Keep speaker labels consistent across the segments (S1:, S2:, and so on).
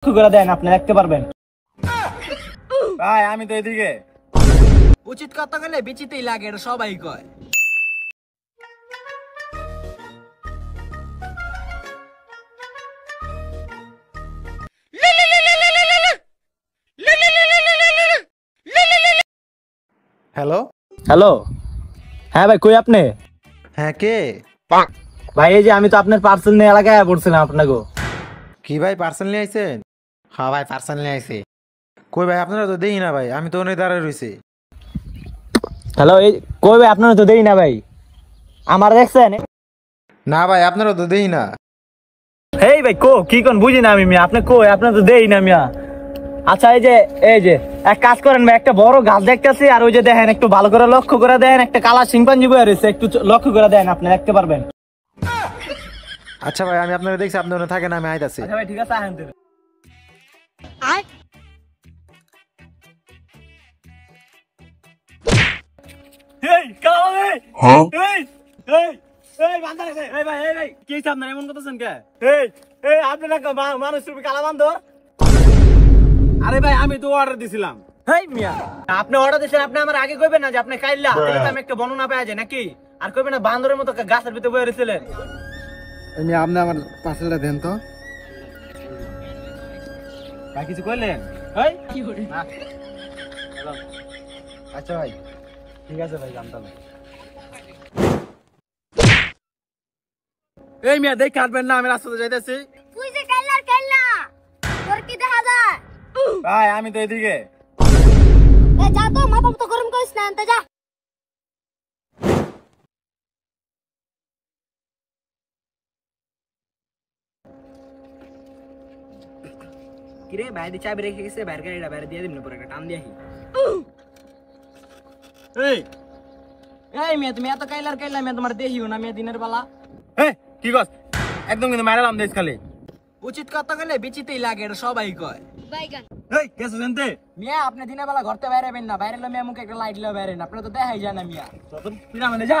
S1: করে দেন আপনি দেখতে পারবেন।
S2: ভাই আমি তো এদিকে।
S3: উচিত কথা গেলে বিচিতেই লাগে, এটা সবাই কয়।
S2: হ্যালো
S1: হ্যালো, হ্যাঁ ভাই কই আপনি?
S2: হ্যাঁ কে?
S1: ভাই এই যে আমি তো আপনার পার্সেল নিয়ে এলাকায় পড়ছিলাম আপনাকে।
S2: কি ভাই পার্সেল নিয়ে আইছেন? হ্যাঁ ভাই পার্সেল নিয়ে আইছে। কই ভাই আপনারা তো দেই না ভাই, আমি তো ওনে দাঁড়ায় রইছি।
S1: হ্যালো, এই কই ভাই আপনারা তো দেই না ভাই, আমার দেখছেন?
S2: না ভাই আপনারা তো দেই না।
S1: এই ভাই কো কি কোন বুঝি না আমি মিয়া, আপনি কই আপনারা তো দেই না মিয়া। আচ্ছা এই যে এক কাজ করেন ভাই, একটা বড় গাছ দেখতেছি, আর ওই যে দেখেন একটু ভালো করে লক্ষ্য করে দেখেন, একটা কালা শিম্পাঞ্জি বয়ে রয়েছে, একটু লক্ষ্য করে দেখেন, আপনি দেখতে পারবেন।
S2: আচ্ছা ভাই আমি আপনারা দেখছি, আপনি ওনে থাকেন, আমি আইতাছি।
S1: আচ্ছা ভাই ঠিক আছে, আহেন তুমি। এই কালা ভাই, হ্যাঁ এই বান্দর আছে, এই ভাই কি হিসাব না এমন করতেছেন কে? এই আপনি না মানুষ রূপী কালা বান্দর?
S2: আরে ভাই আমি তো অর্ডার দিছিলাম।
S1: হেই মিয়া, আপনি অর্ডার দিয়েছেন, আপনি আমার আগে কইবেন না যে আপনি খাইলা, তাহলে তো আমি একটা বর্ণনা পাওয়া যায় নাকি? আর কইবেন না বান্দরের মতো গাছের ভিতরে বসে রইছিলেন।
S2: আমি আপনি আমার পার্সেলটা দেন তো।
S1: ভাই কিছু কইলেন? এই কি করি না। হ্যালো,
S2: আচ্ছা ভাই
S1: ঠিক আছে ভাই, জানতাম।
S2: এই মিয়া দেখ কাটবেন না, আমি রাস্তাতে যাইতেছি।
S4: তুই যে কাইলা তোর কি দেখা যায়?
S2: ভাই আমি তো এদিকে।
S4: এ যা তো, মাথা তো গরম করিস না, আনতে যা।
S3: কিরে বাইরে চাবি রেখে গেছে, বাইরে গাড়িটা বাইরে দিয়ে দিবি না, পরে একটা টান দিয়ে আসি। এই মেয়ে তুমি এত কাইলা মেয়ে, তোমার দেখিও না মেয়ে দিনের বেলা।
S2: এই কি কস? একদম কিন্তু মারালাম দেশ খালি।
S3: উচিত কথা গেলে বিচিতেই লাগে, এটা সবাই কয়।
S4: বাইগান
S2: এই কেসে জানতে?
S3: মিয়া আপনি দিনের বেলা ঘরতে বাইরে বেন না, বাইরে মেয়ে মুখে একটা লাইট লো বাইরে না, আপনি তো দেখাই যায় না মিয়া।
S2: তখন পিনা মানে যা।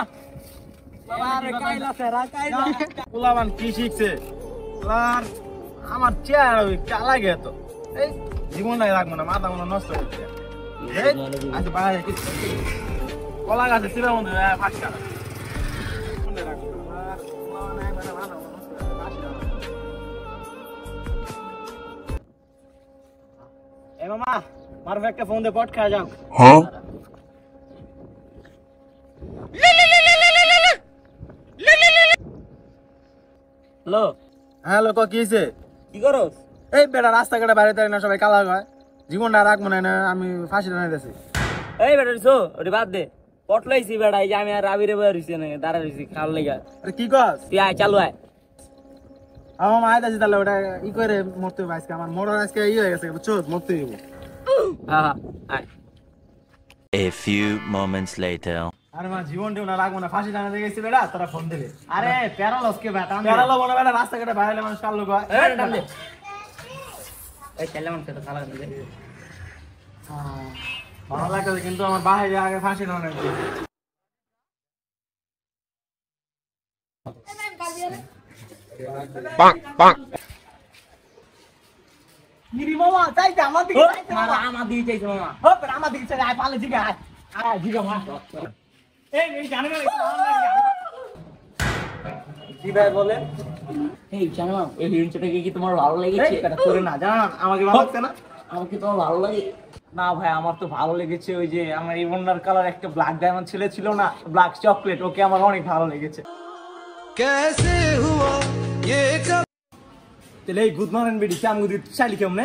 S3: আরে কাইলা সেরা কাইলা।
S2: পোলাবান কি শিখছে? আর আমার চেহারা কালা গে তো। এই জীবনটাই রাখবো না, মাথা মনে নষ্ট হচ্ছে। এই আচ্ছা বাইরে কিছু কলা গাছে ছিলাম মধ্যে ফাঁকা।
S1: এ মামা, মারবে একটা ফোন দিয়ে পট খাওয়া যাও। হ্যালো,
S2: হ্যালো ক কি হয়েছে?
S1: কি করস?
S2: এই বেটা রাস্তাঘাটে বাইরে তাই না, সবাই কালা হয়। জীবনটা রাখবো না, আমি ফাঁসি টানাইতেছি।
S1: এই বেটা রিসো ওটি বাদ দে, পট লইছি বেটা, এই যে আমি আর রাবিরে বয়ে রইছি না, দাঁড়া রইছি খাওয়ার লেগা।
S2: আরে কি কস?
S1: তুই আয়, চালু আয়।
S2: আমার আইতাছি, তাহলে ওটা ই করে মরতে হবে আজকে। আমার মোটর আজকে ই হয়ে গেছে, বুঝছো, মরতে হইব।
S1: হ্যাঁ আয়।
S5: A few moments later.
S2: আরে মা জীবন টিউ না রাখবো না, ফাঁসি টানাতে গেছি বেটা, তোরা ফোন দিলে।
S1: আরে প্যারালস কে বেটা?
S2: বেড়ালো মনে বেটা, রাস্তাঘাটে বাইরে মানুষ কাল লোক হয়।
S1: এই টান দে। এই চাইলে মানুষ তো খালা দে।
S2: ভালো লাগতেছে, কিন্তু আমার বাইরে আগে ফাঁসি টানাতে
S1: গিরি মামা চাইতে আমার দিকে, মারা আমার দিকে চাইছে মামা। হপ আমার দিকে চাই, আয় পালে দিকে আয়। আয় দিকে মার। এই জানে না জি ভাই বলে। এই জানো এই হিরোইনটাকে কি তোমার ভালো লেগেছে? এটা করে না জানা, আমাকে ভালো লাগছে না? আমাকে তোমার ভালো লাগে না ভাই? আমার তো ভালো লেগেছে, ওই যে আমার রিবন্ডার কালার একটা ব্ল্যাক ডায়মন্ড ছেলে ছিল না, ব্ল্যাক চকলেট, ওকে আমার অনেক ভালো লেগেছে।
S2: कैसे हुआ ये कब?
S1: তাহলে এই গুড মর্নিং বেডি, আমি চাইলি কেমনে?